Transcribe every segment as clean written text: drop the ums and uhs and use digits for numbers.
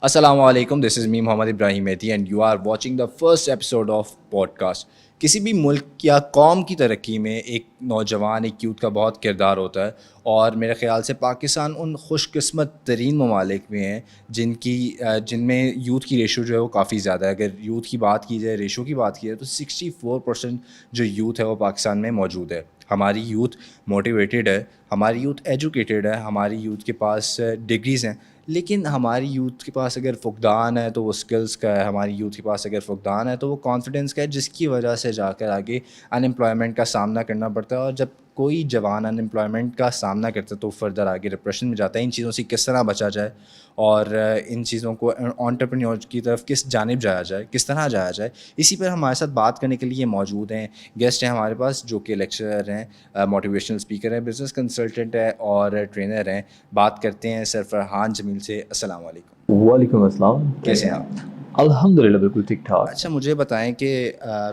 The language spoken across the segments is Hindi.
Assalamu alaikum, this is me Mohammad Ibrahim Mehdi and you are watching the first episode of podcast। किसी भी मुल्क या कौम की तरक्की में एक नौजवान एक यूथ का बहुत किरदार होता है और मेरे ख़्याल से पाकिस्तान उन खुशकिस्मत तरीन ममालिक में है जिनमें यूथ की रेशो जो है वो काफ़ी ज़्यादा है। अगर यूथ की बात की जाए, रेशो की बात की जाए तो 64% जो यूथ है वो पाकिस्तान में मौजूद है। हमारी यूथ मोटिवेटेड है, हमारी यूथ एजुकेटेड है, हमारी यूथ के पास डिग्रीज़ हैं, लेकिन हमारी यूथ के पास अगर फ़ुक़दान है तो वो स्किल्स का है, हमारी यूथ के पास अगर फ़ुक़दान है तो वो कॉन्फिडेंस का है, जिसकी वजह से जाकर आगे अनएम्प्लॉयमेंट का सामना करना पड़ता है। और जब कोई जवान अनएम्प्लॉयमेंट का सामना करता है तो फर्दर आगे डिप्रेशन में जाता है। इन चीज़ों से किस तरह बचा जाए और इन चीज़ों को एंटरप्रेन्योर की तरफ किस जानिब जाया जाए, किस तरह जाया जाए, इसी पर हमारे साथ बात करने के लिए मौजूद हैं गेस्ट हैं हमारे पास, जो कि लेक्चरर हैं, मोटिवेशनल स्पीकर हैं, बिज़नेस कंसल्टेंट है और ट्रेनर हैं। बात करते हैं सर फरहान जमील से। अस्सलाम वालेकुम। वालेकुम अस्सलाम। कैसे हैं आप? अल्हम्दुलिल्लाह बिल्कुल ठीक ठाक। अच्छा, मुझे बताएं कि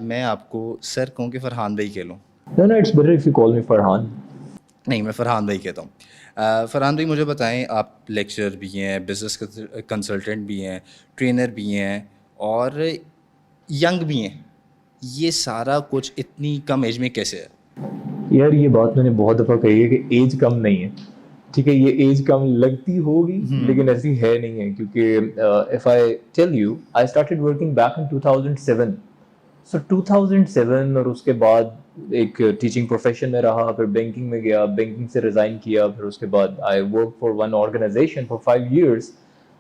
मैं आपको सर कहूँ कि फरहान भाई कह लूँ? No, it's better if you call me Farhan. नहीं, मैं फरहान भाई कहता हूँ। फरहान भाई मुझे बताएं, आप लेक्चरर भी हैं, बिज़नेस कंसल्टेंट भी हैं, ट्रेनर भी हैं और यंग भी हैं। ये सारा कुछ इतनी कम एज में कैसे है? यार ये बात मैंने बहुत दफ़ा कही है कि एज कम नहीं है। ठीक है, ये एज कम लगती होगी लेकिन ऐसी है नहीं है, क्योंकि if I tell you I started working back in 2007। So 2007 और उसके बाद एक टीचिंग प्रोफेशन में रहा, फिर बैंकिंग में गया, बैंकिंग से रिज़ाइन किया, फिर उसके बाद I work for one organisation for 5 years,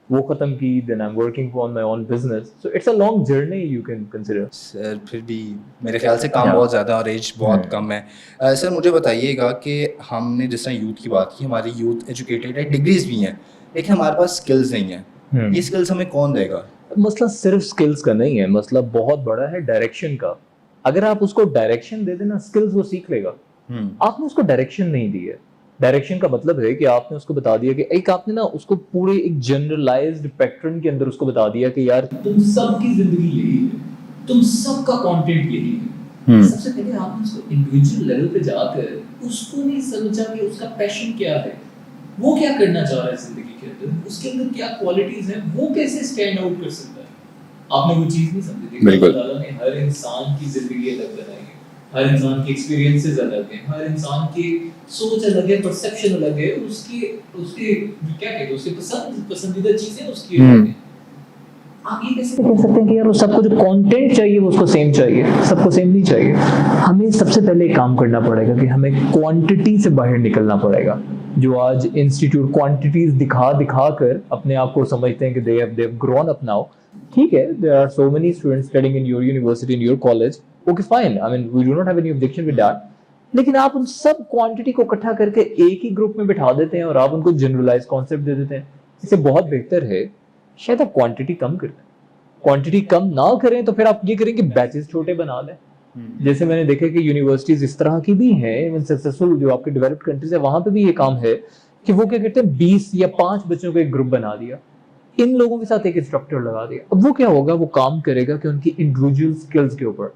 वो ख़त्म की, then I am working on my own business. So it's a long journey you can consider. Sir फिर भी मेरे ख्याल से काम बहुत ज़्यादा और एज बहुत कम है। सर मुझे बताइएगा कि हमने जिस तरह यूथ की बात की, हमारी यूथ एजुकेटेड है, डिग्रीज भी हैं, लेकिन हमारे पास स्किल्स नहीं हैं। ये स्किल्स हमें कौन देगा? मसला सिर्फ स्किल्स का नहीं है, मसला बहुत बड़ा है डायरेक्शन का। अगर आप उसको डायरेक्शन दे देना, स्किल्स वो सीख लेगा। आपने उसको डायरेक्शन नहीं दी है। डायरेक्शन का मतलब है कि आपने उसको बता दिया कि एक आपने ना उसको पूरे एक जनरलाइज्ड पैटर्न के अंदर उसको बता दिया कि यार तुम सबकी जिंदगी यही है, तुम सबका कंटेंट यही है। सबसे पहले आपने उसको इंडिविजुअल लेवल पे जाकर उसको नहीं समझा कि उसका पैशन क्या है, वो क्या करना चाह रहा है जिंदगी के अंदर, उसके अंदर क्या क्वालिटीज हैं, वो कैसे स्टैंड आउट कर सकता है। आपने वो चीज नहीं समझी। बिल्कुल। अल्लाह ताला ने हर इंसान की जिंदगी अलग बनाई है, हर इंसान की एक्सपीरियंसेस अलग हैं, हर इंसान की सोच अलग है, परसेप्शन अलग है, उसकी उसकी क्या कहते हैं, उसकी पसंदीदा चीजें उसकी अलग हैं। आप ये कैसे कह सकते हैं कि यार वो सबको जो कंटेंट चाहिए वो उसको सेम चाहिए? सबको सेम नहीं चाहिए। हमें सबसे पहले एक काम करना पड़ेगा कि हमें क्वांटिटी से बाहर निकलना पड़ेगा। जो आज इंस्टीट्यूट क्वांटिटीज दिखा दिखा कर अपने आप को समझते हैं कि they have grown up now. ठीक है, there are so many students studying in your university, in your college, okay fine, I mean we do not have any objection with that. लेकिन आप उन सब क्वांटिटी को इकट्ठा करके एक ही ग्रुप में बिठा देते हैं और आप उनको जनरलाइज कॉन्सेप्ट दे देते हैं। इससे बहुत बेहतर है शायद आप क्वांटिटी कम कर दें। क्वांटिटी कम ना करें तो फिर आप ये करें कि बैचेस छोटे बना लें। जैसे मैंने देखा कि यूनिवर्सिटीज इस तरह की भी हैं, इवन सक्सेसफुल जो आपके डेवलप्ड कंट्रीज है वहां पे भी ये काम है कि वो क्या करते हैं 20 या 5 बच्चों को एक ग्रुप बना दिया, इन लोगों के साथ एक इंस्ट्रक्टर लगा दिया। अब वो क्या होगा, वो काम करेगा कि उनकी इंडिविजुअल स्किल्स के ऊपर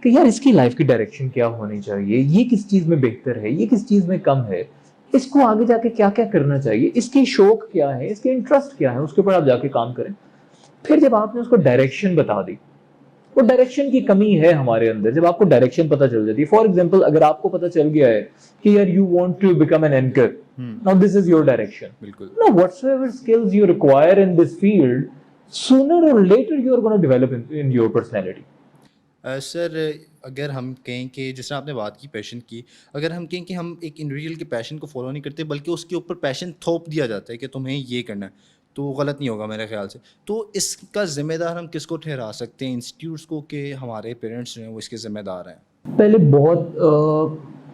कि यार इसकी लाइफ की डायरेक्शन क्या होनी चाहिए, ये किस चीज में बेहतर है, ये किस चीज में कम है, इसको आगे जाके क्या क्या करना चाहिए, इसकी शौक क्या है, इसके इंटरेस्ट क्या है, उसके ऊपर आप जाके काम करें। फिर जब आपने उसको डायरेक्शन बता दी, वो डायरेक्शन की कमी है हमारे अंदर, जब आपको डायरेक्शन पता चल जाती है, फॉर एग्जांपल अगर आपको पता चल गया है कि यार you want to become an anchor, now this is your direction. बिल्कुल। Now whatsoever skills you require in this field, sooner or later you are gonna develop in your personality. Sir अगर हम कहें कि जिस तरह आपने बात की पैशन की, अगर हम कहें कि हम एक इंडिविजुअल के पैशन को फॉलो नहीं करते बल्कि उसके ऊपर पैशन थोप दिया जाता है कि तुम्हें ये करना है, तो गलत नहीं होगा मेरे ख्याल से। तो इसका ज़िम्मेदार हम किसको ठहरा सकते हैं? इंस्टीट्यूट्स को कि हमारे पेरेंट्स जो हैं वो इसके ज़िम्मेदार हैं? पहले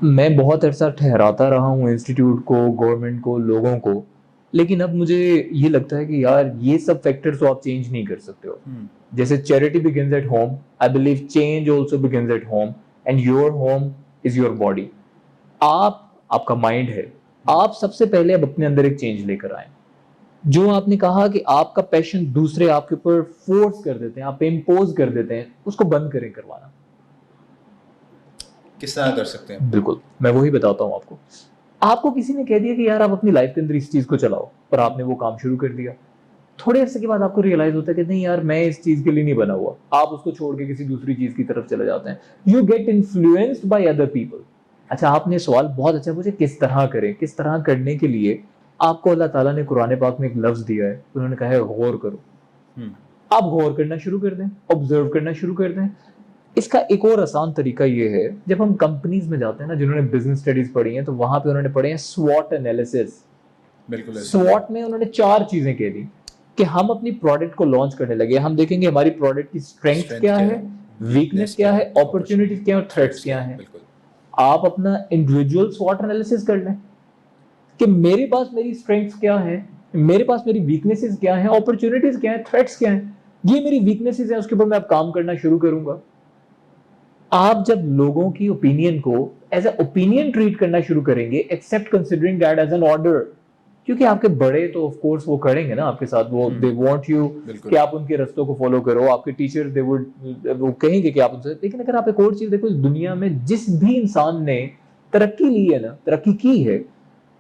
मैं बहुत अरसा ठहराता रहा हूँ इंस्टीट्यूट को, गवर्नमेंट को, लोगों को, लेकिन अब मुझे ये लगता है कि यार ये सब फैक्टर्स तो आप चेंज नहीं कर सकते हो। जैसे charity begins at home, I believe change also begins at home, and your home is your body. आपका माइंड है, आप सबसे पहले अब अपने अंदर एक चेंज लेकर आए। जो आपने कहा कि आपका पैशन दूसरे आपके ऊपर फोर्स कर देते हैं, आप पे इम्पोज कर देते हैं, उसको बंद करें करवाना। किस तरह कर सकते हैं? बिल्कुल, मैं वही बताता हूँ आपको। आपको किसी ने कह दिया कि यार आप अपनी लाइफ के अंदर इस चीज को चलाओ और आपने वो काम शुरू कर दिया, थोड़े अरसे के बाद आपको रियलाइज होता है कि नहीं यार, मैं इस चीज के लिए नहीं बना हुआ, आप उसको छोड़ के किसी दूसरी चीज की तरफ चले जाते हैं। You get influenced by other people. अच्छा, आपने सवाल बहुत अच्छा पूछा, किस तरह करें, किस तरह करने के लिए आपको अल्लाह ताला ने कुरान पाक में एक लफ्ज दिया है, उन्होंने कहा है गौर करो। आप गौर करना शुरू कर दें, ऑब्जर्व करना शुरू कर दें। इसका एक और आसान तरीका ये है, जब हम कंपनीज में जाते हैं ना, जिन्होंने बिजनेस स्टडीज पढ़ी हैं, तो वहां पे उन्होंने पढ़े हैं स्वॉट एनालिसिस। बिल्कुल स्वॉट में उन्होंने 4 चीजें कह दी कि हम अपनी प्रोडक्ट को लॉन्च करने लगे, हम देखेंगे हमारी प्रोडक्ट की स्ट्रेंथ क्या है, वीकनेस क्या है, अपॉर्चुनिटीज क्या है और थ्रेट्स क्या है। आप अपना इंडिविजुअल स्वॉट एनालिसिस कर लें कि मेरे पास मेरी स्ट्रेंथ्स क्या है, मेरे पास मेरी वीकनेसेस क्या है, अपॉर्चुनिटीज क्या है, थ्रेट्स क्या है। ये मेरी वीकनेसेस है, उसके ऊपर मैं अब काम करना शुरू करूंगा। आप जब लोगों की ओपिनियन को एज अ ओपिनियन ट्रीट करना शुरू करेंगे, except considering that as an order, क्योंकि आपके बड़े तो ऑफ कोर्स वो करेंगे ना आपके साथ, वो दे वांट यू कि आप उनके रास्तों को फॉलो करो, आपके टीचर दे वुड वो कहेंगे कि आप उनसे। लेकिन अगर आप एक और चीज देखो, इस दुनिया में जिस भी इंसान ने तरक्की ली है ना, तरक्की की है,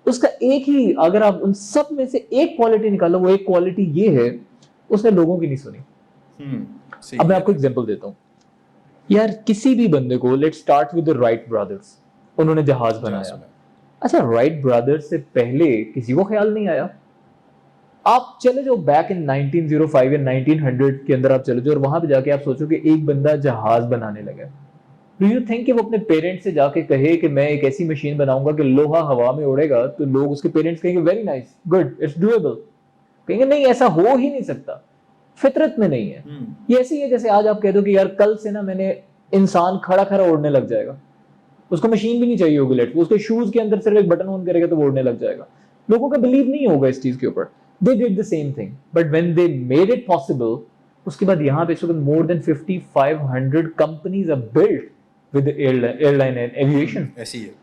उसका एक ही, अगर आप उन सब में से एक क्वालिटी निकालो, वो एक क्वालिटी ये है, उसने लोगों की नहीं सुनी। अब मैं आपको एग्जांपल देता हूँ यार, किसी भी बंदे को, let's start with the Wright brothers, उन्होंने जहाज बनाया। अच्छा, राइट ब्रदर्स से पहले किसी को ख्याल नहीं आया। आप चले जाओ बैक इन 1905 या 1900 के अंदर, आप चले जाओ और वहां पे जाके आप सोचो कि एक बंदा जहाज बनाने लगा। डू यू थिंक कि वो अपने पेरेंट्स से जाके कहे कि मैं एक ऐसी मशीन बनाऊंगा कि लोहा हवा में उड़ेगा, तो लोग, उसके पेरेंट्स कहेंगे very nice, good, it's doable? कहेंगे नहीं, ऐसा हो ही नहीं सकता, फितरत में नहीं है। ये ऐसे ही है जैसे आज आप कह दो कि यार कल से ना मैंने इंसान खड़ा खड़ा उड़ने लग जाएगा, उसको मशीन भी नहीं चाहिए होगी, लेट उसके शूज के अंदर सिर्फ एक बटन ऑन करेगा तो वो उड़ने लग जाएगा। लोगों का बिलीव नहीं होगा इस चीज के ऊपर। They did the same thing, but when they made it possible, उसके बाद यहाँ पे more than 5500 companies are built with airline and aviation. ऐसी है।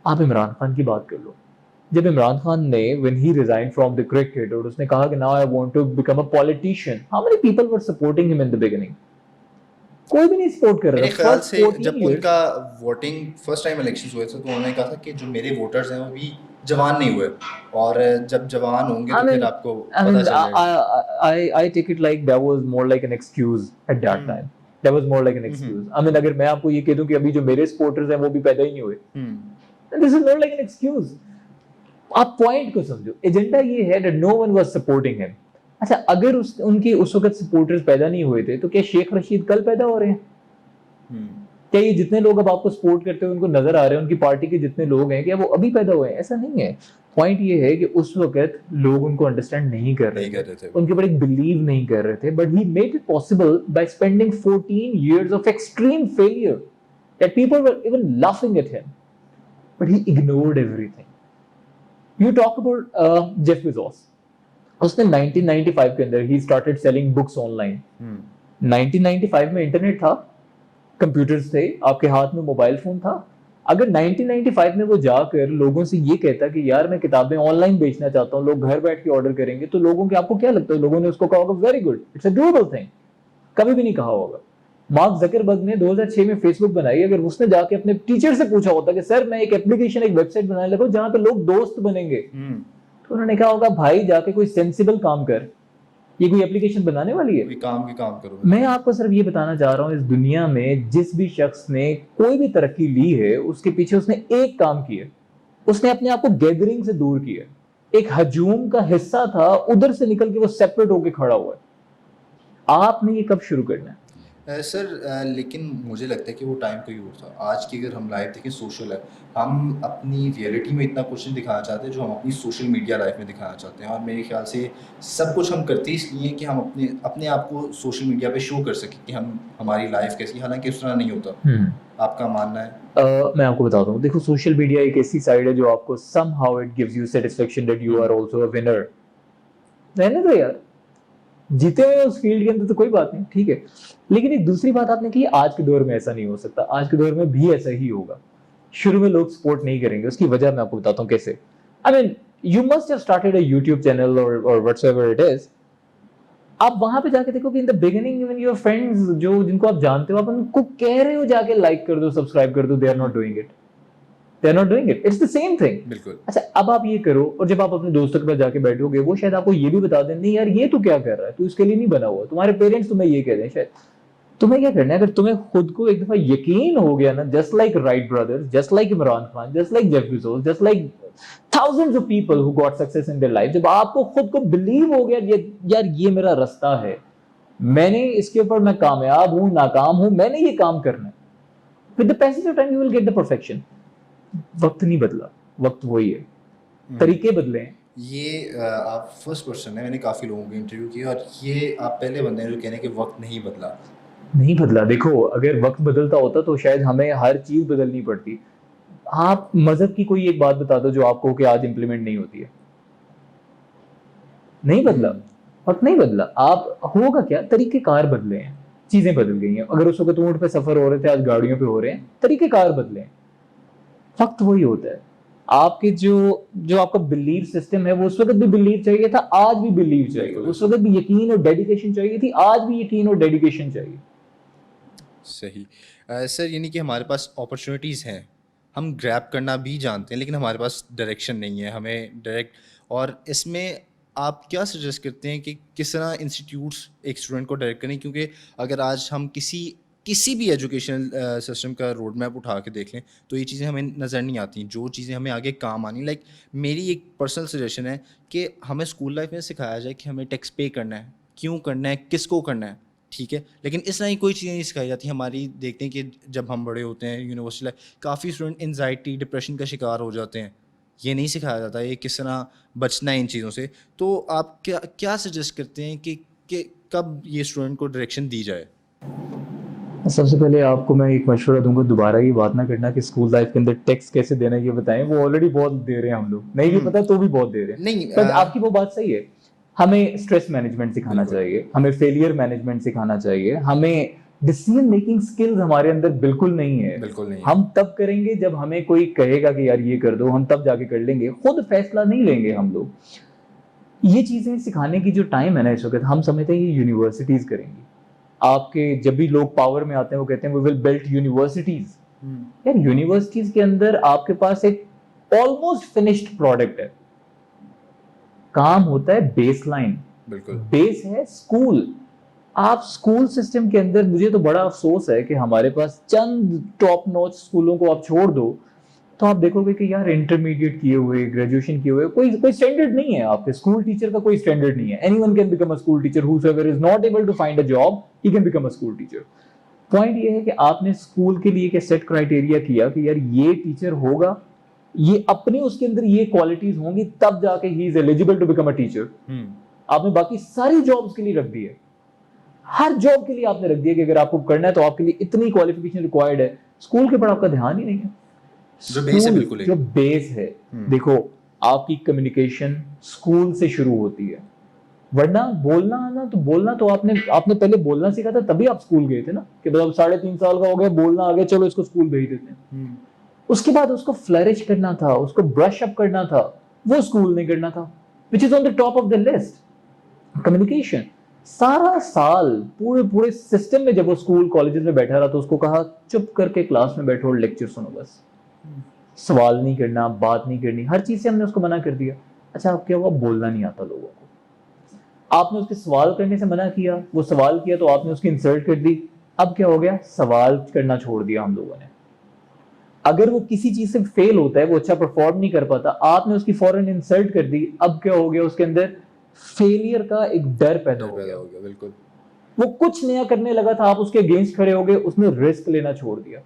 आप इमरान खान की बात कर लो, जब इमरान खान ने when he resigned from the cricket और उसने कहा कि now I want to become a politician, how many people were supporting him in the beginning? कोई भी नहीं सपोर्ट कर रहा। मेरे ख्याल से जब उनका वोटिंग फर्स्ट टाइम इलेक्शंस हुए थे, तो उन्होंने कहा था कि जो मेरे वोटर्स हैं वो भी जवान नहीं हुए, और जब जवान होंगे तो फिर आपको पता चलेगा। I take it like that was more like an excuse at that time. That was more like an excuse. I mean, अगर मैं आपको ये कह दूं कि अभी जो मेरे सपोर्टर्स हैं वो भी पैदा ही नहीं हुए, this is more like an excuse. आप पॉइंट को समझो, एजेंडा ये है that no one was supporting him. अच्छा, अगर उनके उस वक्त सपोर्टर्स पैदा नहीं हुए थे, तो क्या शेख रशीद कल पैदा हो रहे हैं? क्या ये जितने लोग अब आपको सपोर्ट करते हैं उनको नजर आ रहे हैं, उनकी पार्टी के जितने लोग हैं, क्या वो अभी पैदा हुए हैं? ऐसा नहीं है। पॉइंट ये है कि उस वक्त लोग उनको अंडरस्टैंड नहीं कर रहे थे, उनके ऊपर एक बिलीव नहीं कर रहे थे, but he made it possible by spending 14 years of extreme failure that people were even laughing at him, but he ignored everything. You talk about Jeff Bezos, उसने 1995 के अंदर he started selling books online. 1995 में इंटरनेट था, कंप्यूटर्स थे, आपके हाथ में मोबाइल फोन था। अगर 1995 में वो जाकर लोगों से ये कहता कि यार मैं किताबें ऑनलाइन बेचना चाहता हूँ, लोग घर बैठ के ऑर्डर करेंगे, तो लोगों के, आपको क्या लगता है, लोगों ने उसको कहा होगा very good, it's a doable thing? कभी भी नहीं कहा होगा। मार्क जकरबर्ग ने 2006 में फेसबुक बनाई, अगर उसने जाके अपने टीचर से पूछा होता कि सर मैं एक एप्लीकेशन, एक वेबसाइट बनाने लगा जहां पे लोग दोस्त बनेंगे, तो उन्होंने कहा होगा भाई जाके कोई सेंसिबल काम कर, ये कोई एप्लीकेशन बनाने वाली है? काम करो। मैं आपको सिर्फ ये बताना चाह रहा हूँ, इस दुनिया में जिस भी शख्स ने कोई भी तरक्की ली है, उसके पीछे उसने एक काम किया, उसने अपने आप को गैदरिंग से दूर किया, एक हजूम का हिस्सा था, उधर से निकल के वो सेपरेट होके खड़ा हुआ है। आपने ये कब शुरू करना है? सर लेकिन मुझे लगता है कि वो टाइम कोई और था। आज की अगर हम लाइफ देखें, सोशल है, हम अपनी रियलिटी में इतना कुछ नहीं दिखाना चाहते जो हम अपनी सोशल मीडिया लाइफ में दिखाना चाहते हैं, और मेरे ख्याल से सब कुछ हम करते इसलिए कि हम अपने आप को सोशल मीडिया पे शो कर सकें कि हमारी लाइफ कैसी, हालांकि उस तरह नहीं होता। आपका मानना है? मैं आपको बताता हूँ, देखो सोशल मीडिया एक ऐसी साइड है जो आपको somehow it gives you satisfaction that you are also a winner। रहने दो यार, जीते हुए उस फील्ड के अंदर तो कोई बात नहीं, ठीक है। लेकिन एक दूसरी बात आपने की, आज के दौर में ऐसा नहीं हो सकता, आज के दौर में भी ऐसा ही होगा। शुरू में लोग सपोर्ट नहीं करेंगे, उसकी वजह मैं आपको बताता हूँ कैसे। I mean you must have started a YouTube channel और व्हाटसएवर इट इज। आप वहां पे जाके देखो कि इन the beginning even your friends, जो जिनको आप जानते हो, आप उनको कह रहे हो जाके लाइक कर दो, सब्सक्राइब कर दो, they are not doing it. They are not doing it, it's the same thing. बिल्कुल। अच्छा अब आप ये करो, और जब आप अपने दोस्तों के पास जाके बैठोगे वो शायद आपको ये भी बता दें, नहीं यार ये तू क्या कर रहा है, तू इसके लिए नहीं बना हुआ। तुम्हारे पेरेंट्स तुम्हें ये कह दें, शायद तुम्हें क्या करना है, अगर तुम्हें खुद को एक दफा यकीन हो गया ना, just like Wright brothers, just like Imran Khan, just like Jeff Bezos, just like thousands of people who got success in their life, जब आपको खुद को बिलीव हो गया यार ये मेरा रास्ता है, मैंने इसके ऊपर, मैं कामयाब हूं नाकाम हूं, मैंने ये काम करना है, with the passage of time you will get the perfection। वक्त नहीं बदला, वक्त वही है, तरीके बदले हैं। ये आप फर्स्ट पर्सन है, मैंने काफ़ी लोगों को इंटरव्यू किया और ये आप पहले बंदे हैं जो कहने कि वक्त नहीं बदला। नहीं बदला। देखो अगर वक्त बदलता होता तो शायद हमें हर चीज बदलनी पड़ती। आप मजहब की कोई एक बात बता दो जो आपको कि आज इंप्लीमेंट नहीं होती है। नहीं बदला, वक्त नहीं बदला। आप होगा क्या, तरीके कार बदले हैं, चीजें बदल गई हैं। अगर उस वक्त ऊंट पे सफर हो रहे थे, आज गाड़ियों पे हो रहे हैं, तरीके कार बदले हैं। वक्त वही होता है। आपके जो आपका बिलीव सिस्टम है वो उस वक्त भी बिलीव चाहिए था, आज भी बिलीव चाहिए। उस वक्त भी यकीन और डेडिकेशन चाहिए थी, आज भी यकीन और डेडिकेशन चाहिए। सही। सर यानी कि हमारे पास अपॉर्चुनिटीज़ हैं, हम ग्रैब करना भी जानते हैं, लेकिन हमारे पास डायरेक्शन नहीं है, हमें डायरेक्ट। और इसमें आप क्या सजेस्ट करते हैं कि किस तरह इंस्टीट्यूट्स एक स्टूडेंट को डायरेक्ट करें? क्योंकि अगर आज हम किसी भी एजुकेशनल सिस्टम का रोड मैप उठा के देख लें तो ये चीज़ें हमें नज़र नहीं आती, जो चीज़ें हमें आगे काम आनी। लाइक मेरी एक पर्सनल सजेशन है कि हमें स्कूल लाइफ में सिखाया जाए कि हमें टैक्स पे करना है, क्यों करना है, किसको करना है, ठीक है, लेकिन इस तरह की कोई चीज़ें नहीं सिखाई जाती हमारी। देखते हैं कि जब हम बड़े होते हैं यूनिवर्सिटी लाइफ, काफ़ी स्टूडेंट एनजाइटी डिप्रेशन का शिकार हो जाते हैं। ये नहीं सिखाया जाता ये किस तरह बचना है इन चीज़ों से। तो आप क्या सजेस्ट करते हैं कि कब ये स्टूडेंट को डायरेक्शन दी जाए? सबसे पहले आपको मैं एक मशवरा दूंगा, दोबारा ये बात ना करना कि स्कूल लाइफ के अंदर टेक्स्ट कैसे देना है ये बताएं। वो ऑलरेडी बहुत दे रहे हैं हम लोग, नहीं भी पता तो भी बहुत दे रहे हैं। नहीं, पर आपकी वो बात सही है। हमें स्ट्रेस मैनेजमेंट सिखाना चाहिए, हमें फेलियर मैनेजमेंट सिखाना चाहिए, हमें डिसीजन मेकिंग स्किल्स हमारे अंदर बिल्कुल नहीं है। बिल्कुल नहीं। हम तब करेंगे जब हमें कोई कहेगा कि यार ये कर दो, हम तब जाके कर लेंगे, खुद फैसला नहीं लेंगे हम लोग। ये चीजें सिखाने की जो टाइम है ना इस वक्त, हम समझते हैं ये यूनिवर्सिटीज करेंगी। आपके जब भी लोग पावर में आते हैं वो कहते हैं वी विल बिल्ड यूनिवर्सिटीज। यार यूनिवर्सिटीज के अंदर आपके पास एक ऑलमोस्ट फिनिश्ड प्रोडक्ट है, काम होता है बेसलाइन। बिल्कुल। बेस है स्कूल। आप स्कूल सिस्टम के अंदर, मुझे तो बड़ा अफसोस है कि हमारे पास चंद टॉप नॉच स्कूलों को आप छोड़ दो तो आप देखोगे कि यार इंटरमीडिएट किए हुए, ग्रेजुएशन किए हुए, कोई स्टैंडर्ड नहीं है। आपके स्कूल टीचर का कोई स्टैंडर्ड नहीं है। Anyone can become a school teacher, whoever is not able to find a job he can become a school teacher. Point ये है कि आपने स्कूल के लिए सेट क्राइटेरिया किया कि यार ये टीचर होगा, ये अपने उसके अंदर ये क्वालिटीज होंगी, तब जाके ही is eligible to become a teacher. आपने बाकी सारी जॉब्स के लिए रख दी है, हर जॉब के लिए आपने रख दिया कि अगर आपको करना है तो आपके लिए इतनी क्वालिफिकेशन रिक्वायर्ड है। स्कूल के ऊपर आपका ध्यान ही नहीं है। जो बेस है, बिल्कुल जो बेस है, देखो आपकी कम्युनिकेशन स्कूल से शुरू होती है। वरना बोलना आना तो बोलना तो आपने पहले बोलना सीखा था तभी आप स्कूल गए थे ना, कि मतलब 3.5 साल का हो गया, बोलना आ गया, चलो इसको स्कूल भेज देते हैं। उसके बाद उसको फ्लरिश करना था, उसको ब्रश अप करना था, वो स्कूल नहीं करना था, which is on the top of the list. Communication सारा साल पूरे सिस्टम में जब वो स्कूल कॉलेजेस में बैठा रहा तो उसको कहा चुप करके क्लास में बैठो और लेक्चर सुनो, बस सवाल नहीं करना, बात नहीं करनी, हर चीज से हमने उसको मना कर दिया। अच्छा अब क्या हुआ, बोलना नहीं आता लोगों को। आपने उसके सवाल करने से मना किया, वो सवाल किया तो आपने उसकी इंसल्ट कर दी। अब क्या हो गया, सवाल करना छोड़ दिया हम लोगों ने। अगर वो किसी चीज से फेल होता है, वो अच्छा परफॉर्म नहीं कर पाता, आपने उसकी फौरन इंसल्ट कर दी। अब क्या हो गया, उसके अंदर फेलियर का एक डर पैदा हो गया। बिल्कुल। वो कुछ नया करने लगा था, आप उसके अगेंस्ट खड़े हो गए, उसने रिस्क लेना छोड़ दिया।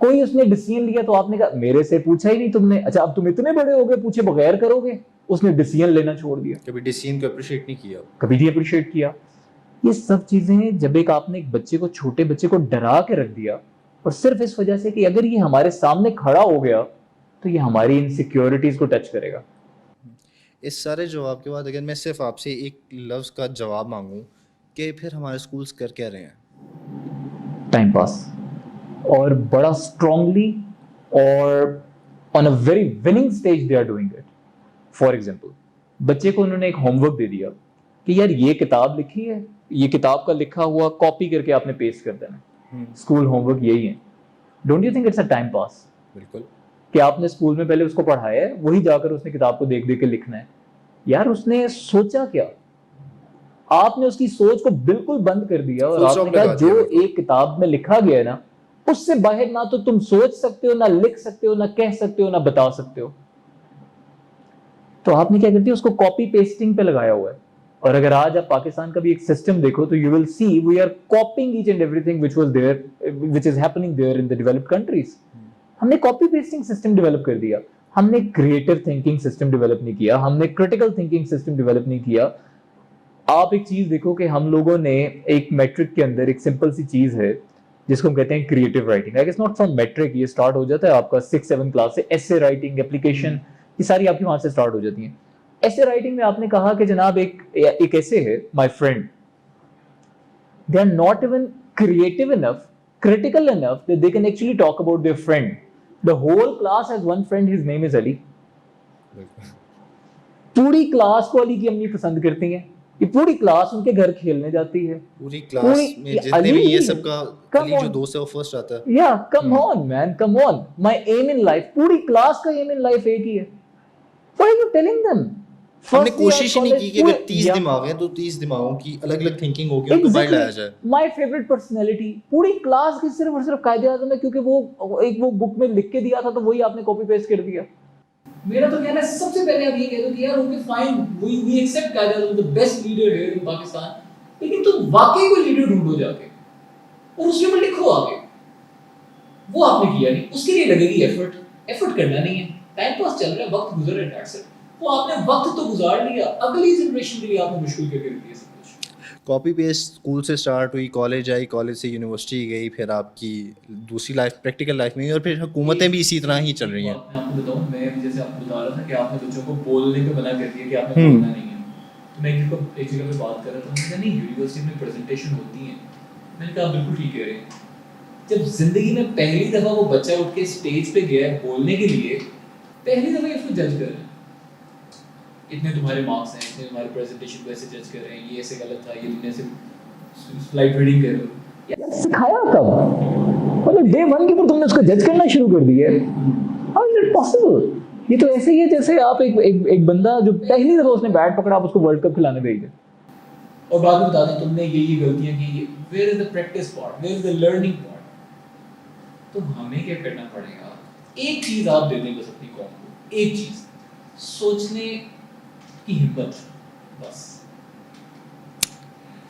कोई उसने डिसीजन लिया तो आपने कहा मेरे से पूछा ही नहीं तुमने, अच्छा अब तुम इतने बड़े हो गए पूछे बगैर करोगे। उसने डिसीजन लेना छोड़ दिया, कभी डिसीजन को अप्रिशिएट नहीं किया, कभी नहीं अप्रिशिएट किया। ये सब चीजें जब आपने एक बच्चे को, छोटे बच्चे को डरा के रख दिया, और सिर्फ इस वजह से कि अगर ये हमारे सामने खड़ा हो गया तो ये हमारी इनसिक्योरिटीज को टच करेगा। इस सारे जवाब के बाद अगर मैं सिर्फ आपसे एक लफ्ज़ का जवाब मांगूं कि फिर हमारे स्कूल्स कर क्या रहे हैं? टाइम पास, और बड़ा स्ट्रांगली और on a very winning stage they are doing it. For example, बच्चे को उन्होंने एक होमवर्क दे दिया कि यार ये किताब लिखी है, ये किताब का लिखा हुआ कॉपी करके आपने पेस्ट कर देना। स्कूल होमवर्क यही है। Don't you think it's a time pass? बिल्कुल। कि आपने स्कूल में पहले उसको पढ़ाया है, वही जाकर उसने किताब को देख देख के लिखना है। यार उसने सोचा क्या? आपने उसकी सोच को बिल्कुल बंद कर दिया और फुल आपने स्टॉप कहा लगा दिया जो बिल्कुल। एक किताब में लिखा गया है ना, उससे बाहर ना तो तुम सोच सकते हो, ना लिख सकते हो, ना कह सकते हो, ना बता सकते हो। तो आपने क्या कर दिया, उसको कॉपी पेस्टिंग पे लगाया हुआ है। और अगर आज आप पाकिस्तान का भी एक सिस्टम देखो तो you will see we are copying each and everything which was there, which is happening there in the developed countries. हमने कॉपी पेस्टिंग सिस्टम डेवलप कर दिया। हमने क्रिएटिव थिंकिंग सिस्टम डेवलप नहीं किया, हमने क्रिटिकल थिंकिंग सिस्टम डेवलप नहीं किया। आप एक चीज देखो कि हम लोगों ने एक मैट्रिक के अंदर एक सिंपल सी चीज है जिसको हम कहते हैं creative writing. I guess not from matric, ये स्टार्ट हो जाता है आपका 6-7 क्लास से। एसे राइटिंग, एप्लीकेशन, ये सारी आपकी वहां से स्टार्ट हो जाती हैं। ऐसे राइटिंग में आपने कहा कि जनाब एक ऐसे है, my friend, they are not even creative enough, critical enough that they can actually talk about their friend. The whole class has one friend, his name is Ali. पूरी क्लास को अली की अम्मी पसंद करती हैं। ये पूरी क्लास उनके घर खेलने जाती है। पूरी क्लास में ये जितने अली भी ही ये है। सब का Come अली जो on. दोस्त है वो फर्स्ट आता है। या come on man, come on, my aim in life, पूरी क्लास का एम इन लाइफ एक ही है। What are you telling them? हमने कोशिश ही नहीं की कि अगर 30 दिमाग हैं तो 30 दिमागों की अलग अलग थिंकिंग होगी, उनको बाहर लाया जाए। माय फेवरेट पर्सनालिटी, पूरी क्लास की सिर्फ और सिर्फ कायदे आज़म है क्योंकि वो बुक में लिख के दिया था तो वही आपने कॉपी पेस्ट कर दिया। मेरा तो कहना है सबसे पहले आप ये कह दो कि यार okay fine, we accept Quaid-e Azam the best leader here in Pakistan, लेकिन तुम वाकई कोई लीडर ढूंढो जाके और उसके ऊपर लिखो आगे। वो आपने किया नहीं, उसके लिए लगेगी एफर्ट करना नहीं है, टाइम पास चल रहा है, वक्त गुजर रहा है, दैट्स इट। वो आपने वक्त तो गुजार लिया, अगली जनरेशन के लिए आपने मुश्किल करके रख दिया सब कुछ। कॉपी पेस्ट स्कूल से स्टार्ट हुई, कॉलेज आई, कॉलेज से यूनिवर्सिटी गई, फिर आपकी दूसरी लाइफ प्रैक्टिकल लाइफ में, और फिर हुकूमतें भी इसी तरह ही चल रही हैं। मैं आपको बताऊं, मैं जैसे आपको बता रहा था कि आपने बच्चों को बोलने पे मना कर दिया कि आपने बोलना नहीं है, तो मैं एक जगह पे बात कर रहा था, मैंने कहा नहीं यूनिवर्सिटी में प्रेजेंटेशन होती है। मैंने कहा बिल्कुल ठीक कह रहे हैं। जब जिंदगी में पहली दफा वो बच्चा उठ के स्टेज पे गया है बोलने के लिए, पहली दफा उसको जज कर रहे हैं, इतने तुम्हारे मार्क्स हैं, इतने तुम्हारे प्रेजेंटेशन को ऐसे जज कर रहे हैं, ये ऐसे गलत था, ये तुमने ऐसे स्लाइड रीडिंग कर रहे हो। यार सिखाया कब? मतलब डे 1 के ऊपर तुमने उसको जज करना शुरू कर दिया है। How is it possible? ये तो ऐसे ही है जैसे आप एक बंदा जो पहली दफा उसने बैट पकड़ा, आप उसको वर्ल्ड कप खिलाने भेज दे और बाद में बता दें तुमने ये गलतियां की। Where is the practice part, where is the learning part? तो हमें क्या करना पड़ेगा? एक चीज आप दे दें बस अपनी कौम को, एक चीज, सोचने की हिम्मत, बस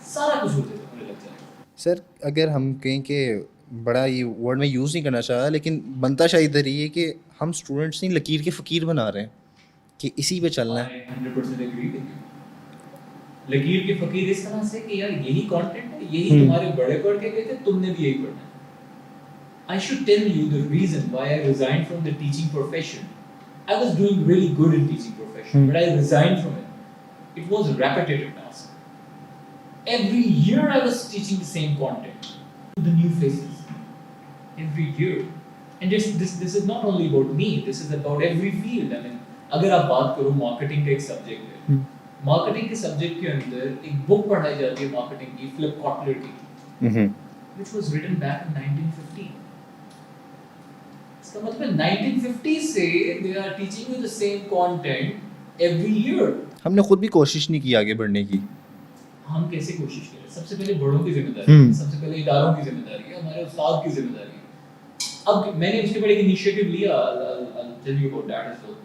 सारा कुछ हो जाएगा, मुझे लगता है। सर अगर हम कहें कि बड़ा ये वर्ड में यूज़ नहीं करना चाह रहा, लेकिन बनता शायद इधर ही है कि हम स्टूडेंट्स नहीं लकीर के फ़कीर बना रहे हैं कि इसी पे चलना है। 100% एग्री विद यू। लकीर के फकीर इस तरह से कि यार यही कंटेंट है, यही तुम्हारे बड़े पढ़ के गए थे, तुमने भी यही पढ़ना है। I should tell you the reason why I resigned from the teaching profession. I was doing really good in teaching profession, but I resigned from it. It was a repetitive task. Every year I was teaching the same content to the new faces. Every year. And this is not only about me, this is about every field. I mean, अगर आप बात करो मार्केटिंग का एक सब्जेक्ट है, मार्केटिंग के सब्जेक्ट के अंदर एक बुक पढ़ाई जाती है मार्केटिंग की, फिलिप कॉटलर की, which was written back in 1950. इसका मतलब 1950 से they are teaching you the same content every year. हमने खुद भी कोशिश नहीं की आगे बढ़ने की। हम कैसे कोशिश करें? सबसे पहले बड़ों की जिम्मेदारी है, सबसे पहले इदारों की जिम्मेदारी है, हमारे उस्ताद की जिम्मेदारी है। अब मैंने उसके बाद एक इनिशिएटिव लिया, I'll tell you about that as well.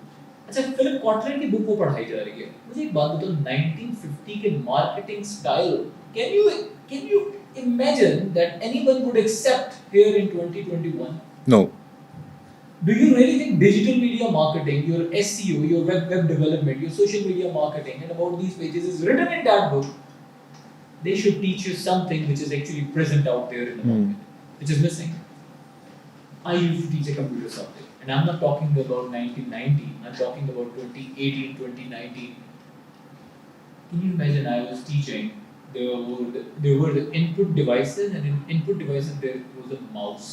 अच्छा, फिलिप कॉटलर की बुक वो पढ़ाई जा रही है। मुझे एक बात बताओ, 1950 के marketing style, can you imagine that anyone would accept here in 2021? No. Do you really think digital media marketing, your SEO, your web development, your social media marketing and about these pages is written in that book? They should teach you something which is actually present out there in the market, which is missing. I used to teach a computer subject, and I'm not talking about 1990, I'm talking about 2018, 2019. Can you imagine I was teaching, there were the input devices, and in input devices there was a mouse.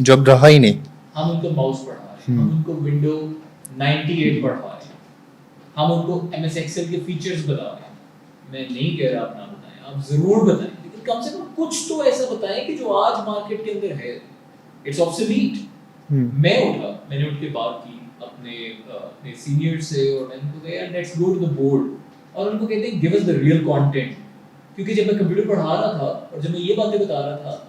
जो अब रहा ही नहीं। हम उनको माउस पढ़ा रहे हैं, हम उनको विंडो 98 पढ़ा रहे हैं, हम उनको MS Excel के फीचर्स बता रहे हैं। मैं नहीं कह रहा आप ना बताएं, आप जरूर बताएं, लेकिन कम से कम कुछ तो ऐसा बताएं कि जो आज मार्केट के अंदर है, इट्स ऑब्सोलीट। मैं मैंने उठ के बात की अपने सीनियर से और मैंने उनको कहा let's go to the board और उनको कहते हैं give us the real content, क्योंकि जब मैं कंप्यूटर पढ़ा रहा था और जब मैं ये बातें बता रहा था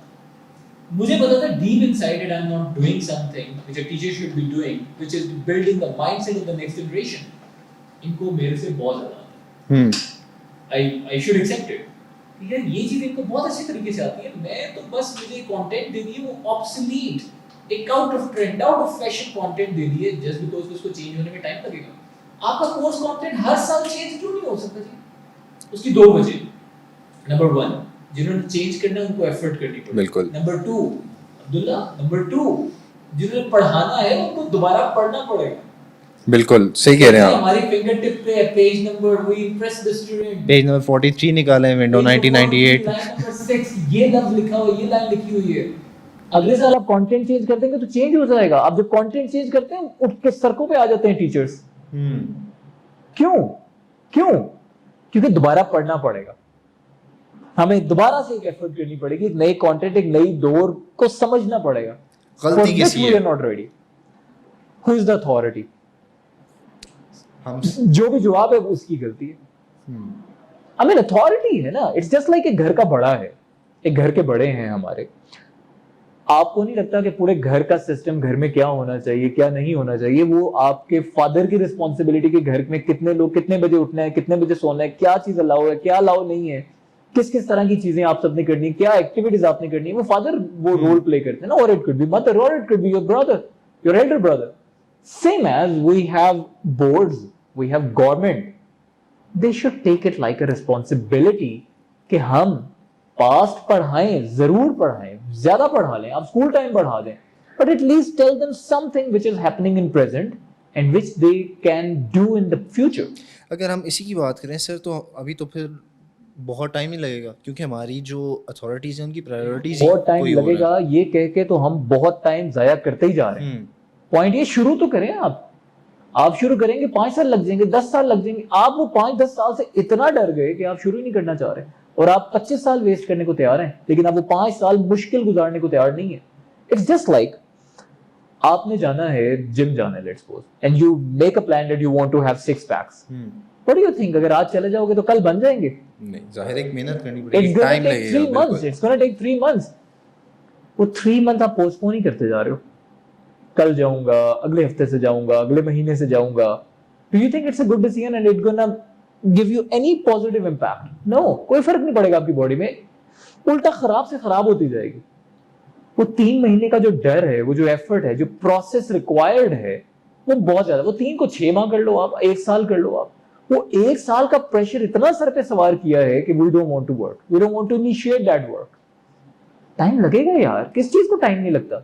मुझे पता था deep inside it I am not doing something which a teacher should be doing which is building the mindset of the next generation. इनको मेरे से बहुत ज्यादा आता है. I should accept it. यार ये चीज इनको बहुत अच्छे तरीके से आती है. मैं तो बस मुझे कंटेंट दे दिए वो ऑब्सोलीट एक out of trend out of fashion content दे दिए जस्ट बिकॉज़ उसको चेंज होने में टाइम लगेगा. आपका कोर्स कंटेंट हर साल चेंज क्यों नहीं हो सकता जी? उसकी दो वजह. नंबर 1 जिन्होंने चेंज करना है उनको एफर्ट करनी पड़ेगी. बिल्कुल. नंबर 2 अब्दुल्ला नंबर 2 जिन्होंने पढ़ाना है उनको दोबारा पढ़ना पड़ेगा. बिल्कुल सही कह रहे हैं आप. हमारी फिंगर टिप पे page number we press the student page number 43 निकाले हैं विंडो 1998. लाइन नंबर 6 ये लफ्ज लिखा हुआ ये लाइन लिखी हुई है. अगले साल आप कंटेंट चेंज कर देंगे तो चेंज हो जाएगा. आप जब कंटेंट चेंज करते हैं उठ के सड़कों पे आ जाते हैं टीचर्स. क्यों? क्योंकि दोबारा पढ़ना पड़ेगा. हमें दोबारा से एक एफर्ट करनी पड़ेगी. एक नए कंटेंट एक नई दौर को समझना पड़ेगा. गलती किसकी है? We are not ready. Who is the authority? हम जो भी जवाब है वो उसकी गलती है. आई मीन अथॉरिटी है ना. इट्स जस्ट लाइक एक घर का बड़ा है. एक घर के बड़े हैं हमारे. आपको नहीं लगता कि पूरे घर का सिस्टम घर में क्या होना चाहिए क्या नहीं होना चाहिए वो आपके फादर की रिस्पॉन्सिबिलिटी कि घर में कितने लोग कितने बजे उठना है कितने बजे सोना है क्या चीज अलाउ है क्या अलाउ नहीं है किस किस तरह की चीजें आप सबने करनी है क्या एक्टिविटीज आपने करनी है वो फादर वो रोल प्ले करते हैं ना. और इट कुड बी मदर और it could be your brother your elder brother. Same as we have boards we have government. They should take it like a responsibility कि हम पास्ट पढ़ाएं जरूर पढ़ाएं ज्यादा पढ़ा लें आप स्कूल टाइम पढ़ा दें but at least tell them something which is happening in present and which they can do in the future. अगर हम इसी की बात करें सर तो अभी तो फिर बहुत टाइम ही लगेगा क्योंकि हमारी जो अथॉरिटीज हैं उनकी प्रायोरिटीज बहुत टाइम लगेगा ये कह के तो हम बहुत टाइम जाया करते ही जा रहे हैं. पॉइंट ये शुरू तो करें आप शुरू करेंगे 5 साल लग जाएंगे 10 साल लग जाएंगे. आप वो 5-10 साल से इतना डर गए कि आप शुरू ही नहीं करना चाह रहे और आप 25 साल वेस्ट करने को तैयार हैं लेकिन आप वो 5 साल मुश्किल गुजारने को तैयार नहीं है. इट्स जस्ट लाइक आपने जाना है जिम जाना है let's suppose and you make a plan that you want to have 6 packs. What do you think अगर आज चले जाओगे तो कल बन जाएंगे? नहीं जाहिर एक मेहनत करनी पड़ेगी टाइम लगेगा. It's gonna take 3 months. वो 3 मंथ आप पोस्टपोन ही करते जा रहे हो. कल जाऊंगा अगले हफ्ते से जाऊंगा अगले महीने से जाऊंगा. Do you think it's a good decision and it gonna give you any positive impact? No, कोई फर्क नहीं पड़ेगा आपकी बॉडी में. उल्टा खराब से खराब होती जाएगी. वो 3 महीने का जो डर है वो जो एफर्ट है जो प्रोसेस रिक्वायर्ड है वो बहुत ज्यादा. वो 3 को 6 माह कर लो आप 1 साल कर लो आप. वो 1 साल का प्रेशर इतना सर पे सवार किया है कि we don't want to work, we don't want to initiate that work. Time लगेगा यार. किस चीज को टाइम नहीं लगता?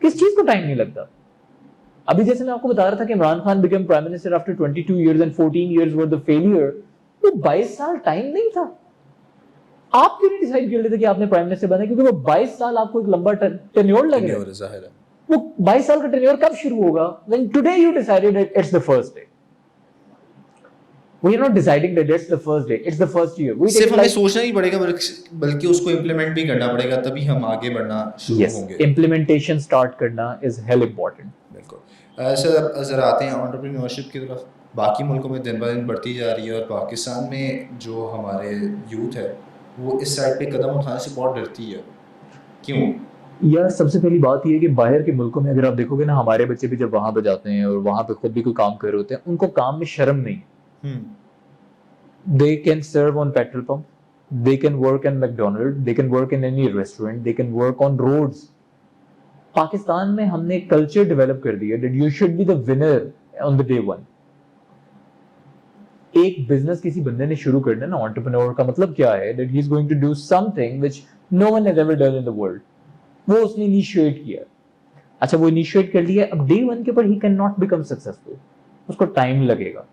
किस चीज को टाइम नहीं लगता? अभी जैसे मैं आपको बता रहा था कि Imran Khan become prime minister after 22 years and 14 years were the failure. वो 22 साल टाइम नहीं था. आप क्यों नहीं डिसाइड कर लेते कि आपने प्राइम मिनिस्टर बनना? क्योंकि वो 22 साल आपको एक लंबा टेन्योर लग रहा है. वो 22 साल का टेन्योर कब शुरू होगा? When today you decided that it's the first day. We are not deciding that it's the first day. It's the first year. सिर्फ हमें सोचना ही पड़ेगा बल्कि उसको इम्प्लीमेंट भी करना पड़ेगा तभी हम आगे बढ़ना शुरू होंगे. इम्प्लीमेंटेशन स्टार्ट करना is hell important. बिल्कुल. सर ज़रा आते हैं एंटरप्रेन्योरशिप की तरफ. बाकी मुल्कों में दिन ब दिन बढ़ती जा रही है और पाकिस्तान में जो हमारे यूथ है वो इस साइड पे कदम उठाने से बहुत डरती है. क्यों? यार सबसे पहली बात ये है कि बाहर के मुल्कों में अगर आप देखोगे ना हमारे बच्चे भी जब वहां पे जाते हैं और वहां पे खुद भी कोई काम कर रहे होते हैं उनको काम में शर्म नहीं. They can serve on petrol pump, they can work in McDonald's, they can work in any restaurant, they can work on roads. Pakistan में हमने एक कल्चर डेवलप कर दिया that you should be the winner on the day one. एक बिजनेस किसी बंदे ने शुरू करना ना एंटरप्रेन्योर का मतलब क्या है that he is going to do something which no one has ever done in the world. वो उसने इनिशिएट किया. अच्छा वो इनिशिएट कर लिया. अब डे वन के ऊपर he can not become successful. उसको टाइम लगेगा.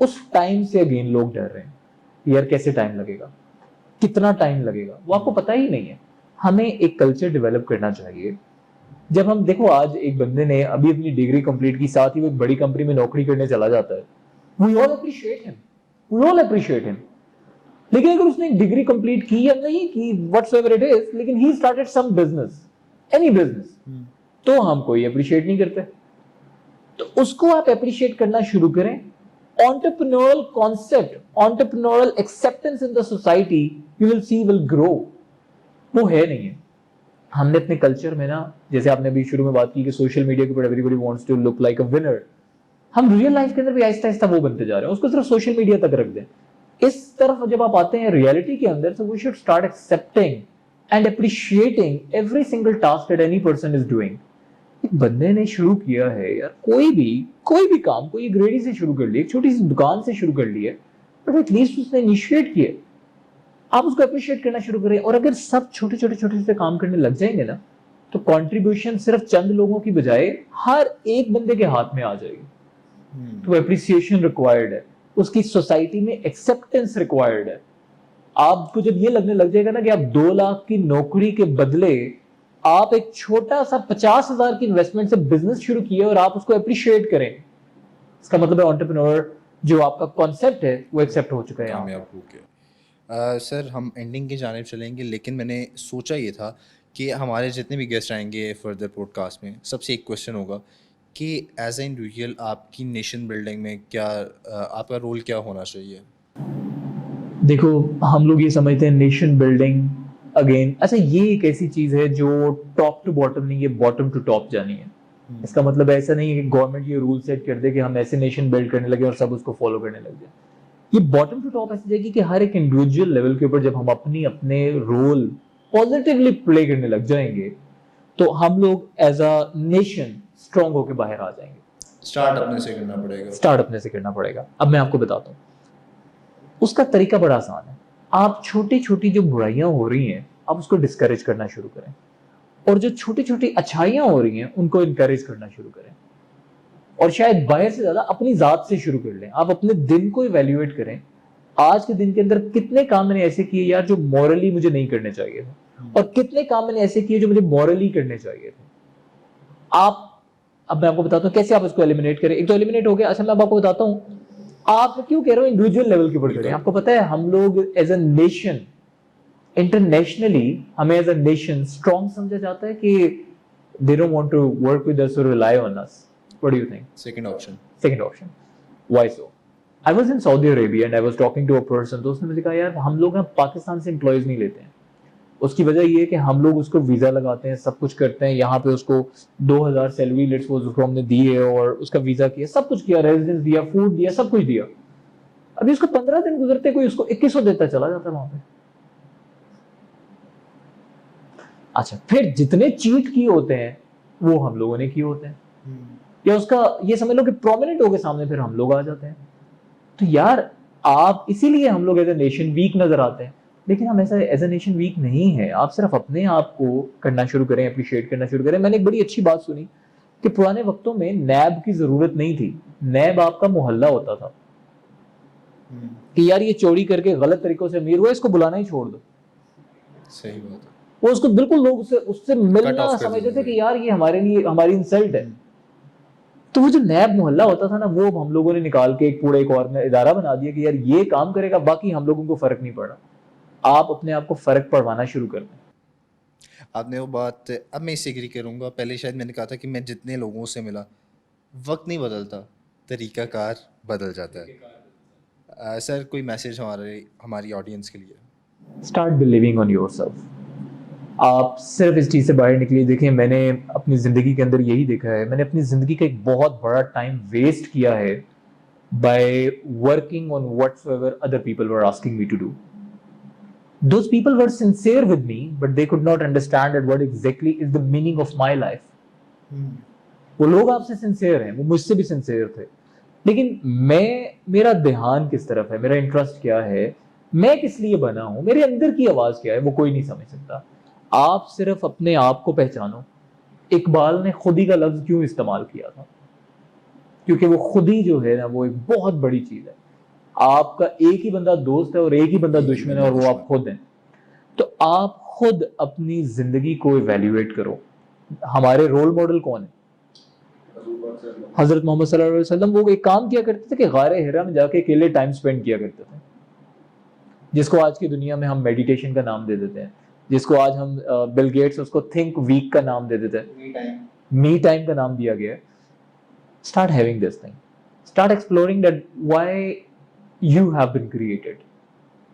उस टाइम से अगेन लोग डर रहे हैं यार कैसे टाइम लगेगा कितना टाइम लगेगा वो आपको पता ही नहीं है. हमें एक कल्चर डेवलप करना चाहिए. जब हम देखो आज एक बंदे ने अभी अपनी डिग्री कंप्लीट की साथ ही वो एक बड़ी कंपनी में नौकरी करने चला जाता है. We all appreciate him. लेकिन अगर उसने एक डिग्री कंप्लीट की या नहीं की व्हाटसोएवर इट इज लेकिन he started some business any business तो हम कोई अप्रिशिएट नहीं करते। तो उसको आप अप्रिशिएट करना शुरू करें। Entrepreneurial concept, entrepreneurial acceptance in the society you will C will grow, वो है नहीं है। हमने अपने कल्चर में ना, जैसे आपने अभी शुरू में बात की कि सोशल मीडिया के ऊपर everybody wants to look like a winner, हम रियल लाइफ के अंदर भी आहिस्ता आहिस्ता वो बनते जा रहे हैं, उसको सिर्फ सोशल मीडिया तक रख दें। इस तरफ जब आप आते हैं रियलिटी के अंदर, तो we should start accepting and appreciating every single task that any person is doing. एक बंदे ने शुरू किया है यार, कोई भी काम, कोई एक रेडी से शुरू कर लिया, एक छोटी सी दुकान से शुरू कर लिया, बट एटलीस्ट उसने इनिशिएट किया, आप उसको अप्रिशिएट करना शुरू करें। और अगर सब छोटे छोटे से काम करने लग जाएंगे ना, तो कंट्रीब्यूशन सिर्फ चंद लोगों की बजाय हर एक बंदे के हाथ में आ जाएगी। तो अप्रिसिएशन रिक्वायर्ड है, उसकी सोसाइटी में एक्सेप्टेंस रिक्वायर्ड है। आपको जब ये लगने लग जाएगा ना कि आप 2 लाख की नौकरी के बदले आप एक छोटा सा 50,000 की इन्वेस्टमेंट से बिजनेस शुरू किए और आप उसको अप्रिशिएट करें, इसका मतलब है एंटरप्रेन्योर जो आपका कॉन्सेप्ट है वो एक्सेप्ट हो चुका है। कामयाब हो गया। सर हम एंडिंग की जानिब चलेंगे, लेकिन मैंने सोचा ये था कि हमारे जितने भी गेस्ट आएंगे फर्दर पॉडकास्ट में, सबसे एक क्वेश्चन होगा कि एज ए इंडिविजुअल आपकी नेशन बिल्डिंग में क्या आपका रोल क्या होना चाहिए? देखो, हम लोग ये समझते हैं नेशन बिल्डिंग अगेन, अच्छा ये एक ऐसी चीज है जो टॉप टू बॉटम नहीं, ये बॉटम टू टॉप जानी है। इसका मतलब ऐसा नहीं है कि गवर्नमेंट ये रूल सेट कर दे कि हम ऐसे नेशन बिल्ड करने लगे और सब उसको फॉलो करने लग जाए। ये बॉटम टू टॉप ऐसी जाएगी कि हर एक इंडिविजुअल लेवल के ऊपर जब हम अपने रोल पॉजिटिवली प्ले करने लग जाएंगे, तो हम लोग एज अ नेशन स्ट्रांग होकर बाहर आ जाएंगे। स्टार्ट अपने से करना पड़ेगा। अब मैं आपको बताता हूँ, उसका तरीका बड़ा आसान है। आप छोटी छोटी जो बुराइयां हो रही हैं, आप उसको डिस्करेज करना शुरू करें, और जो छोटी छोटी अच्छाइयां हो रही हैं उनको इनकरेज करना शुरू करें, और शायद बाहर से ज्यादा अपनी जात से शुरू कर लें। आप अपने दिन को इवैल्यूएट करें, आज के दिन के अंदर कितने काम मैंने ऐसे किए यार जो मॉरली मुझे नहीं करने चाहिए थे, और कितने काम मैंने ऐसे किए जो मुझे मॉरली करने चाहिए थे। आप, अब मैं आपको बताता हूं कैसे आप इसको एलिमिनेट करें। एक तो एलिमिनेट हो गया। अच्छा मैं आपको बताता हूं, आप क्यों कह रहे हो इंडिविजुअल लेवल के ऊपर करें। आपको पता है हम लोग एज अ नेशन, इंटरनेशनली हमें एज अ नेशन स्ट्रॉन्ग समझा जाता है कि they don't want to work with us और rely on us. What do you think? Second option. Why so? I was in Saudi Arabia and I was talking to a person, तो उसने मुझे कहा यार हम लोग ना पाकिस्तान से एम्प्लॉयज नहीं लेते हैं। उसकी वजह ये है कि हम लोग उसको वीजा लगाते हैं, सब कुछ करते हैं, यहाँ पे उसको 2000 सैलरी लेट्स सपोज उसको हमने दी है, और उसका वीजा किया, सब कुछ किया, रेजिडेंस दिया, फूड दिया, सब कुछ दिया। अभी उसको 15 दिन गुजरते कोई उसको 2100 देता चला जाता है वहां पे। अच्छा, फिर जितने चीट किए होते हैं वो हम लोगों ने किए होते हैं, या उसका ये समझ लो कि प्रोमिनेंट हो के सामने फिर हम लोग आ जाते हैं। तो यार आप, इसीलिए हम लोग एज ए नेशन वीक नजर आते हैं, लेकिन हम ऐसा एज ए नेशन वीक नहीं है। आप सिर्फ अपने आप को करना शुरू करें, अप्रिशिएट करना शुरू करें। मैंने एक बड़ी अच्छी बात सुनी कि पुराने वक्तों में नैब की जरूरत नहीं थी, नैब आपका मोहल्ला होता था कि यार ये चोरी करके गलत तरीकों से अमीर हुआ, इसको बुलाना ही छोड़ दो। सही बात है। वो उसको बिल्कुल लोग उससे मिलना समझते थे कि यार ये हमारे लिए हमारी इंसल्ट है। तो वो जो नैब मोहल्ला होता था ना, वो हम लोगों ने निकाल के एक पूरे एक और इदारा बना दिया कि यार ये काम करेगा, बाकी हम लोगों को फर्क नहीं पड़ा। आप अपने आप को फर्क पड़वाना शुरू कर दें। आपने वो बात, अब मैं इससे एग्री करूंगा। पहले शायद मैंने कहा था कि मैं जितने लोगों से मिला, वक्त नहीं बदलता, तरीकाकार बदल जाता है। सर कोई मैसेज हमारी ऑडियंस के लिए? Start believing on yourself. आप सिर्फ इस चीज़ से बाहर निकलिए। देखिए, मैंने अपनी ज़िंदगी के अंदर यही देखा है, मैंने अपनी ज़िंदगी का एक बहुत बड़ा टाइम वेस्ट किया है by working on whatsoever other people were asking me to do. Those people were sincere with me, but they could not understand that what exactly is the meaning of my life. वो लोग आपसे सिंसियर हैं, वो मुझसे भी सिंसियर थे, लेकिन मेरा ध्यान किस तरफ है, मेरा इंटरेस्ट क्या है, मैं किस लिए बना हूं, मेरे अंदर की आवाज क्या है, वो कोई नहीं समझ सकता। आप सिर्फ अपने आप को पहचानो। इकबाल ने खुदी का लफ्ज क्यों इस्तेमाल किया था? क्योंकि वो खुदी जो है ना, वो एक बहुत बड़ी चीज है। आपका एक ही बंदा दोस्त है और एक ही बंदा दुश्मन है, और वो आप खुद हैं। तो आप खुद अपनी जिंदगी को इवैल्यूएट करो। हमारे रोल मॉडल कौन है? हजरत मोहम्मद सल्लल्लाहु अलैहि वसल्लम। वो एक काम किया करते थे कि गारे हिरा में जाके अकेले टाइम स्पेंड किया करते थे, जिसको आज की दुनिया में हम मेडिटेशन का नाम दे देते हैं, जिसको आज हम बिल गेट्स उसको थिंक वीक का नाम दे देते हैं। मी टाइम का नाम दिया गया है. Start having this thing. Start exploring that why you have been created.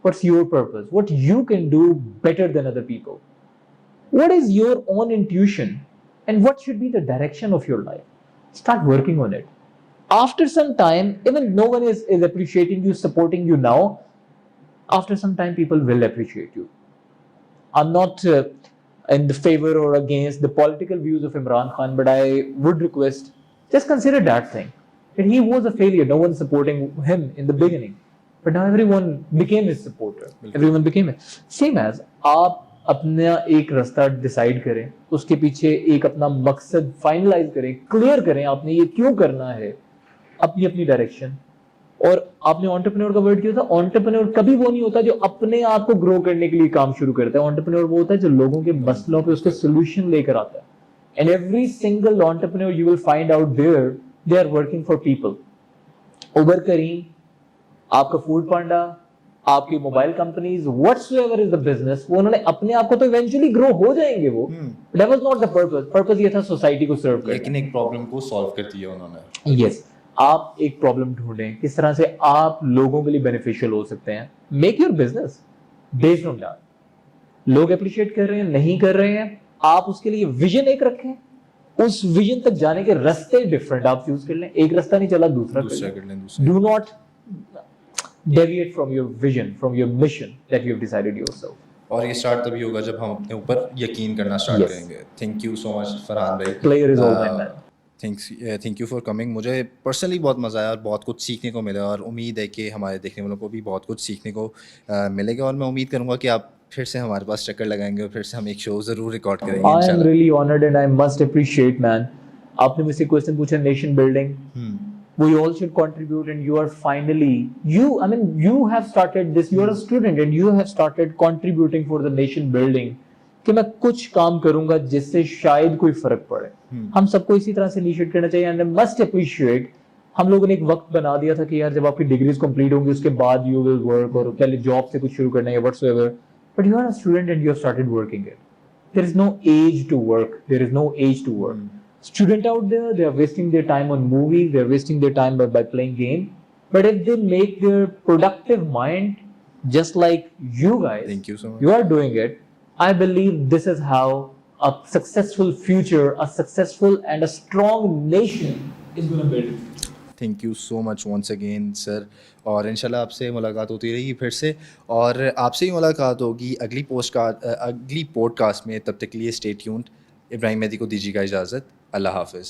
What's your purpose? What you can do better than other people? What is your own intuition? And what should be the direction of your life? Start working on it. After some time, even no one is appreciating you, supporting you now, after some time, people will appreciate you. I'm not in the favor or against the political views of Imran Khan, but I would request just consider that thing. That he was a failure, no one supporting him in the beginning. But now everyone became his supporter. Everyone became it. Same as आप अपना एक रास्ता डिसाइड करें, उसके पीछे एक अपना मकसद फाइनलाइज करें, क्लियर करें आपने ये क्यों करना है, अपनी अपनी डायरेक्शन. और आपने एंटरप्रेन्योर का वर्ड किया था. एंटरप्रेन्योर कभी वो नहीं होता जो अपने आप को ग्रो करने के लिए काम शुरू करता है. एंटरप्रेन्योर वो होता है जो लोगों के मसलों पे उसके सोल्यूशन लेकर आता है. And every single entrepreneur you will find out there they are working for people. Uber Careem, आपका फूड पांडा, आपकी mobile companies, whatsoever is the business, वो उन्होंने अपने आप को तो इवेंचुअली ग्रो हो जाएंगे वो. That was not the purpose. Purpose ये था सोसाइटी को सर्व करना. लेकिन एक प्रॉब्लम को सॉल्व कर दिया उन्होंने. यस, आप एक प्रॉब्लम ढूंढें किस तरह से आप लोगों के लिए बेनिफिशियल हो सकते हैं. Make your business based on that. लोग अप्रिशिएट कर रहे हैं, नहीं कर रहे हैं, आप उसके लिए विजन एक रखें. उस विजन तक जाने के रास्ते डिफरेंट आप चूज कर लें. एक रास्ता नहीं चला, दूसरा कर लें. Do not deviate from your vision, from your mission that you have decided yourself. और ये स्टार्ट तभी होगा जब हम अपने ऊपर यकीन करना स्टार्ट करेंगे. Thank you so much Farhan भाई. Player is all man. Thank you for coming. मुझे पर्सनली बहुत मज़ा आया और बहुत कुछ सीखने को मिला और उम्मीद है कि हमारे देखने वालों को भी बहुत कुछ सीखने को मिलेगा. और मैं उम्मीद करूँगा कि आप फिर से हमारे पास चक्कर लगाएंगे और फिर से हम एक शो ज़रूर रिकॉर्ड करेंगे. I am really honored and I must appreciate, man. आपने मुझसे क्वेश्चन पूछा nation building. We all should contribute, and you are finally you have started this. You are a student and you have started contributing for the nation building. कि मैं कुछ काम करूंगा जिससे शायद कोई फर्क पड़े. हम सबको इसी तरह से इनिशिएट करना चाहिए. एंड आई मस्ट अप्रिशिएट, हम लोगों ने एक वक्त बना दिया था कि यार जब आपकी डिग्रीज कंप्लीट होंगी उसके बाद यू विल वर्क, और पहले जॉब से कुछ शुरू करना है whatsoever. But you are a student and you have started working it. There is no age to work. There is no age to work. Student out there, they are wasting their time on movies, they are wasting their time by playing game. But if they make their productive mind just like you guys, thank you so much. You are doing it. I believe this is how a successful future, a successful and a strong nation is going to build. Thank you so much once again sir. और इंशाल्लाह आपसे मुलाकात होती रहेगी फिर से, और आपसे ही मुलाकात होगी अगली पॉडकास्ट में. तब तक के लिए स्टे ट्यून्ड. इब्राहिम मेहदी को दीजिएगा इजाज़त. अल्लाह हाफ़िज़.